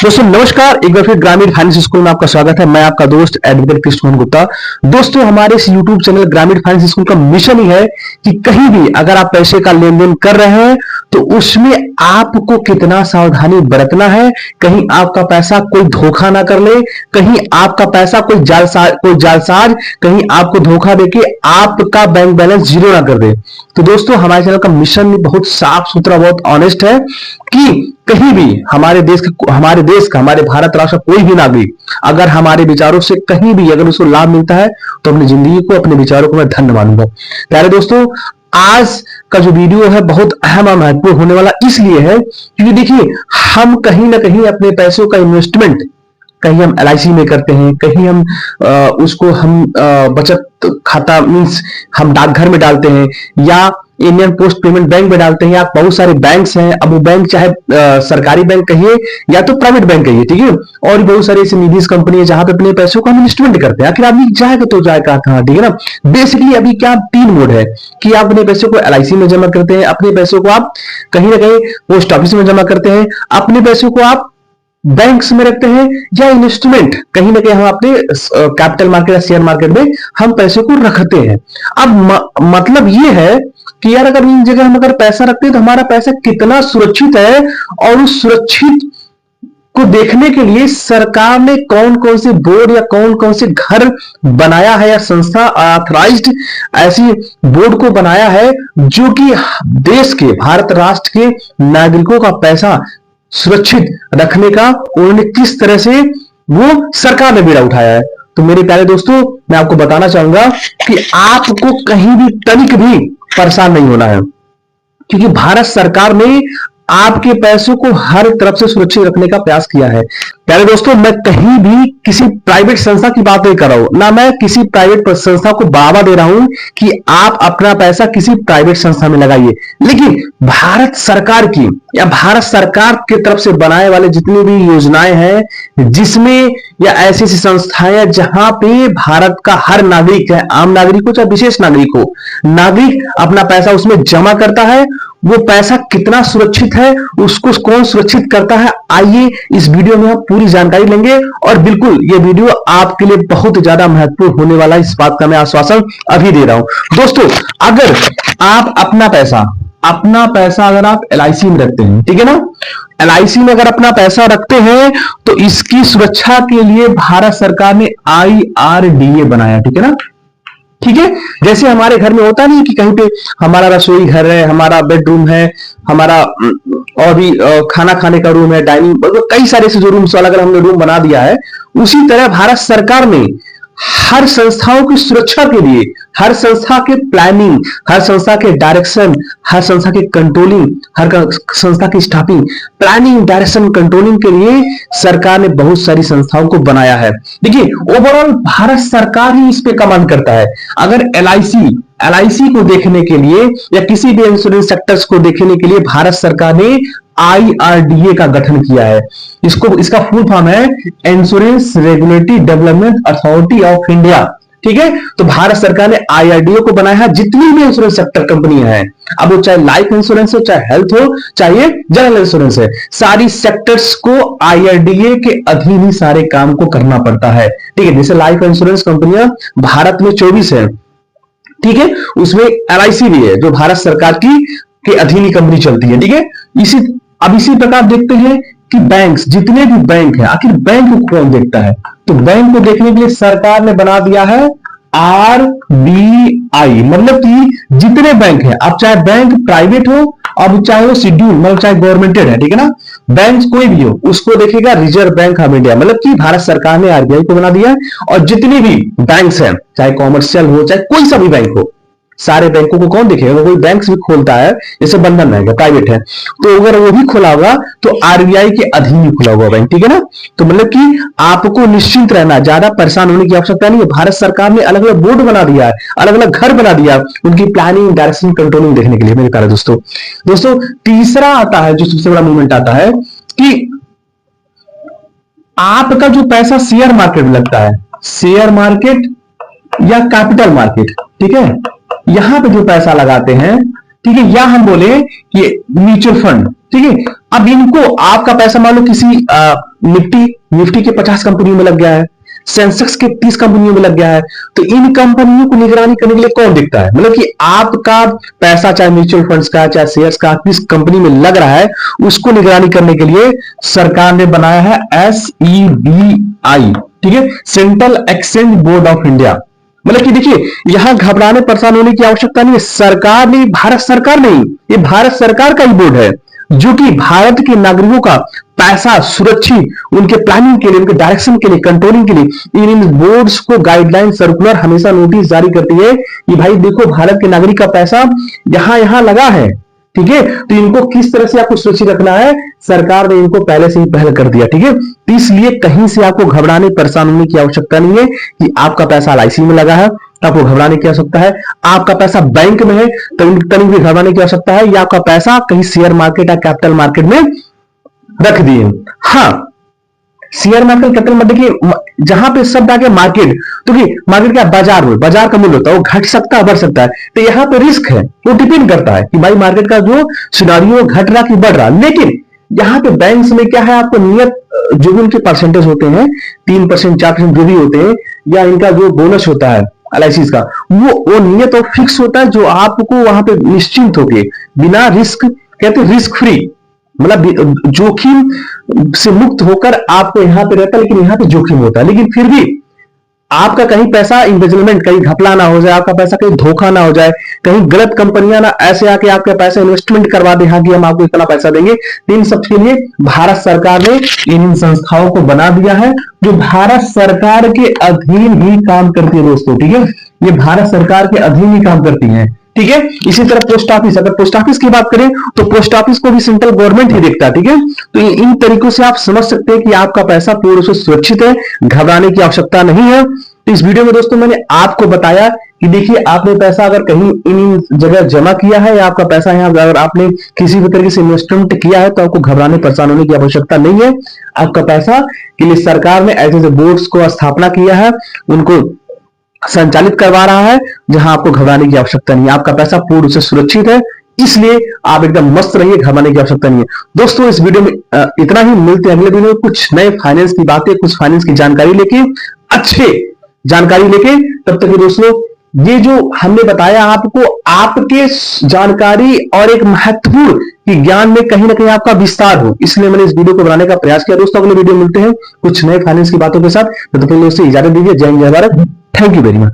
दोस्तों नमस्कार, एक बार फिर ग्रामीण फाइनेंस स्कूल में आपका स्वागत है। मैं आपका दोस्त एडवोकेट कृष्ण गुप्ता। दोस्तों हमारे इस यूट्यूब चैनल ग्रामीण फाइनेंस स्कूल का मिशन ही है कि कहीं भी अगर आप पैसे का लेन देन कर रहे हैं तो उसमें आपको कितना सावधानी बरतना है, कहीं आपका पैसा कोई धोखा ना कर ले, कहीं आपका पैसा कोई जालसाज कहीं आपको धोखा देके आपका बैंक बैलेंस जीरो ना कर दे। तो दोस्तों हमारे चैनल का मिशन भी बहुत साफ सुथरा, बहुत ऑनेस्ट है कि कहीं भी हमारे देश का हमारे भारत राष्ट्र का कोई भी नागरिक अगर हमारे विचारों से कहीं भी अगर उसको लाभ मिलता है तो अपनी जिंदगी को, अपने विचारों को मैं धन्य मानूंगा। प्यारे दोस्तों, आज का जो वीडियो है बहुत अहम और महत्वपूर्ण होने वाला इसलिए है क्योंकि देखिए, हम कहीं ना कहीं अपने पैसों का इन्वेस्टमेंट कहीं हम LIC में करते हैं, कहीं हम उसको हम बचत खाता मींस हम डाकघर में डालते हैं या इंडियन पोस्ट पेमेंट बैंक में डालते हैं, या बहुत सारे बैंक्स हैं। अब वो बैंक चाहे सरकारी बैंक कहिए या तो प्राइवेट बैंक कहिए, ठीक है, और बहुत सारी ऐसी निधि कंपनी है जहां पे अपने पैसों का हम इन्वेस्टमेंट करते हैं। आखिर आदमी जाएगा तो जाएगा कहां, ठीक है ना। बेसिकली अभी क्या तीन मोड है कि आप अपने पैसों को LIC में जमा करते हैं, अपने पैसों को आप कहीं ना कहीं पोस्ट ऑफिस में जमा करते हैं, अपने पैसों को आप बैंक्स में रखते हैं, या इन्वेस्टमेंट कहीं ना कहीं हम अपने कैपिटल मार्केट या शेयर मार्केट में हम पैसे को रखते हैं। अब मतलब ये है कि यार अगर इन जगह हम अगर पैसा रखते हैं तो हमारा पैसा कितना सुरक्षित है, और उस सुरक्षित को देखने के लिए सरकार ने कौन कौन से बोर्ड या कौन कौन से घर बनाया है या संस्था ऑथराइज्ड ऐसी बोर्ड को बनाया है जो कि देश के भारत राष्ट्र के नागरिकों का पैसा सुरक्षित रखने का उन्होंने किस तरह से वो सरकार ने बीड़ा उठाया है। तो मेरे प्यारे दोस्तों, मैं आपको बताना चाहूंगा कि आपको कहीं भी तनिक भी परेशान नहीं होना है, क्योंकि भारत सरकार ने आपके पैसों को हर तरफ से सुरक्षित रखने का प्रयास किया है। प्यारे दोस्तों, मैं कहीं भी किसी प्राइवेट संस्था की बात नहीं कर रहा हूं, ना मैं किसी प्राइवेट संस्था को बढ़ावा दे रहा हूं कि आप अपना पैसा किसी प्राइवेट संस्था में लगाइए, लेकिन भारत सरकार की या भारत सरकार की तरफ से बनाए वाले जितनी भी योजनाएं हैं जिसमें या ऐसी ऐसी संस्थाएं जहां पे भारत का हर नागरिक है, आम नागरिक हो चाहे विशेष नागरिक हो, नागरिक अपना पैसा उसमें जमा करता है। वो पैसा कितना सुरक्षित है, उसको कौन सुरक्षित करता है, आइए इस वीडियो में हम पूरी जानकारी लेंगे। और बिल्कुल ये वीडियो आपके लिए बहुत ज्यादा महत्वपूर्ण होने वाला है, इस बात का मैं आश्वासन अभी दे रहा हूं। दोस्तों, अगर आप अपना पैसा अगर आप LIC में रखते हैं, ठीक है ना, LIC में अगर अपना पैसा रखते हैं तो इसकी सुरक्षा के लिए भारत सरकार ने IRDA बनाया, ठीक है ना। ठीक है, जैसे हमारे घर में होता नहीं कि कहीं पे हमारा रसोई घर है, हमारा बेडरूम है, हमारा और भी खाना खाने का रूम है, डाइनिंग, कई सारे ऐसे जो रूम्स अलग अलग हमने रूम बना दिया है, उसी तरह भारत सरकार ने हर संस्थाओं की सुरक्षा के लिए, हर संस्था के प्लानिंग, हर संस्था के डायरेक्शन, हर संस्था के कंट्रोलिंग, हर संस्था की स्टाफिंग, प्लानिंग, डायरेक्शन, कंट्रोलिंग के लिए सरकार ने बहुत सारी संस्थाओं को बनाया है। देखिए, ओवरऑल भारत सरकार ही इस पे कमांड करता है। अगर LIC को देखने के लिए या किसी भी इंश्योरेंस सेक्टर्स को देखने के लिए भारत सरकार ने IRDA का गठन किया है। इसका फुल फॉर्म है insurance regulatory development authority of India, ठीक है। तो भारत सरकार ने IRDA को बनाया है। जितनी भी इंश्योरेंस सेक्टर कंपनियां हैं, अब वो चाहे लाइफ इंश्योरेंस हो, चाहे हेल्थ हो, चाहे जनरल इंश्योरेंस है, सारी सेक्टर्स को IRDA के अधीन ही सारे काम को करना पड़ता है, ठीक है। जैसे लाइफ इंश्योरेंस कंपनियां भारत में 24 है, ठीक है, उसमें LIC भी है जो भारत सरकार के अधीन ही कंपनी चलती है, ठीक है। इसी प्रकार देखते हैं कि बैंक्स, जितने भी बैंक हैं, आखिर बैंक को कौन देखता है, तो बैंक को देखने के लिए सरकार ने बना दिया है RBI, मतलब कि जितने बैंक हैं, अब चाहे बैंक प्राइवेट हो, अब चाहे वो शेड्यूल मतलब चाहे गवर्नमेंटेड है, ठीक है ना, बैंक कोई भी हो, उसको देखेगा रिजर्व बैंक ऑफ इंडिया, मतलब कि भारत सरकार ने RBI को बना दिया। और जितने भी बैंक्स हैं, चाहे कॉमर्शियल हो चाहे कोई सा भी बैंक हो, सारे बैंकों को कौन देखेगा। कोई बैंक भी खोलता है, जैसे बंधन बैंक है, प्राइवेट है, तो अगर वो भी खुला होगा तो RBI के अधीन ही खुला हुआ बैंक, ठीक है ना। तो मतलब कि आपको निश्चिंत रहना, ज्यादा परेशान होने की आवश्यकता नहीं है। भारत सरकार ने अलग अलग बोर्ड बना दिया है, अलग अलग घर बना दिया उनकी प्लानिंग, डायरेक्शन, कंट्रोलिंग देखने के लिए। मेरे प्यारे दोस्तों, तीसरा आता है जो सबसे बड़ा मूवमेंट आता है कि आपका जो पैसा शेयर मार्केट में लगता है, शेयर मार्केट या कैपिटल मार्केट, ठीक है, यहां पे जो पैसा लगाते हैं, ठीक है, या हम बोले कि म्यूचुअल फंड, ठीक है। अब इनको आपका पैसा मान लो किसी निफ्टी के 50 कंपनियों में लग गया है, सेंसेक्स के 30 कंपनियों में लग गया है। तो इन कंपनियों को निगरानी करने के लिए कौन दिखता है? मतलब कि आपका पैसा चाहे म्यूचुअल फंड्स का चाहे शेयर्स का किस कंपनी में लग रहा है, उसको निगरानी करने के लिए सरकार ने बनाया है SEBI, ठीक है, central exchange board of India. मतलब कि देखिए, यहां घबराने परेशान होने की आवश्यकता नहीं है। सरकार नहीं, भारत सरकार नहीं, ये भारत सरकार का ही बोर्ड है जो कि भारत के नागरिकों का पैसा सुरक्षित उनके प्लानिंग के लिए, उनके डायरेक्शन के लिए, कंट्रोलिंग के लिए इन बोर्ड्स को गाइडलाइन, सर्कुलर, हमेशा नोटिस जारी करती है कि भाई देखो, भारत के नागरिक का पैसा यहां यहां लगा है, ठीक है, तो इनको किस तरह से आपको सुरक्षित रखना है, सरकार ने इनको पहले से ही पहल कर दिया, ठीक है। तो इसलिए कहीं से आपको घबराने परेशान होने की आवश्यकता नहीं है कि आपका पैसा LIC में लगा है तो आपको घबराने की आवश्यकता है, आपका पैसा बैंक में है तो कहीं भी घबराने की आवश्यकता है, या आपका पैसा कहीं शेयर मार्केट या कैपिटल मार्केट में रख दिए। हाँ, शेयर मार्केट, कैपिटल मार्केट की जहां पे शब्द आ गया मार्केट, तो कि मार्केट क्या, बाजार में, बाजार का मूल्य होता है, वो घट सकता है, बढ़ सकता है, तो यहां पे रिस्क है, वो डिपेंड करता है कि भाई मार्केट का जो सिनारियो घट रहा कि बढ़ रहा। लेकिन यहां पे बैंक्स में क्या है, आपको नियत जो भी उनके परसेंटेज होते हैं, 3%, 4% जो भी होते हैं, या इनका जो बोनस होता है LIC का, वो नियत और फिक्स होता है, जो आपको वहां पे निश्चिंत होके बिना रिस्क, कहते हैं रिस्क फ्री, मतलब जोखिम से मुक्त होकर आपको यहां पे रहता है, लेकिन यहां पे जोखिम होता है। लेकिन फिर भी आपका कहीं पैसा इन्वेस्टमेंट, कहीं घपला ना हो जाए, आपका पैसा कहीं धोखा ना हो जाए, कहीं गलत कंपनियां ना ऐसे आके आपके पैसा इन्वेस्टमेंट करवा दे, हाँ कि हम आपको इतना पैसा देंगे। इन सब के लिए भारत सरकार ने इन संस्थाओं को बना दिया है जो भारत सरकार के अधीन ही काम करती है दोस्तों, ठीक है, ये भारत सरकार के अधीन ही काम करती है, ठीक है। इसी तरह पोस्ट ऑफिस, अगर पोस्ट ऑफिस की बात करें तो पोस्ट ऑफिस को भी सेंट्रल गवर्नमेंट ही देखता है, ठीक है। तो इन तरीकों से आप समझ सकते हैं कि आपका पैसा पूर्ण रूप से सुरक्षित है, घबराने की आवश्यकता नहीं है। तो इस वीडियो में दोस्तों मैंने आपको बताया कि देखिए, आपने पैसा अगर कहीं इन जगह जमा किया है या आपका पैसा यहां अगर आपने किसी भी तरीके से इन्वेस्टमेंट किया है, तो आपको घबराने परेशान होने की आवश्यकता नहीं है। आपका पैसा के लिए सरकार ने ऐसे बोर्ड्स को स्थापना किया है, उनको संचालित करवा रहा है, जहां आपको घबराने की आवश्यकता नहीं है। आपका पैसा पूर्ण रूप से सुरक्षित है, इसलिए आप एकदम मस्त रहिए, घबराने की आवश्यकता नहीं है। दोस्तों इस वीडियो में इतना ही, मिलते हैं अगले वीडियो में कुछ नए फाइनेंस की बातें, कुछ फाइनेंस की जानकारी लेके, अच्छे जानकारी लेके। तब तक दोस्तों, ये जो हमने बताया आपको, आपके जानकारी और एक महत्वपूर्ण कि ज्ञान में कहीं ना कहीं आपका विस्तार हो, इसलिए मैंने इस वीडियो को बनाने का प्रयास किया। दोस्तों अगले वीडियो मिलते हैं कुछ नए फाइनेंस की बातों के साथ, तो पहले उससे इजाजत दीजिए। जय हिंद, जय Bharat, thank you very much.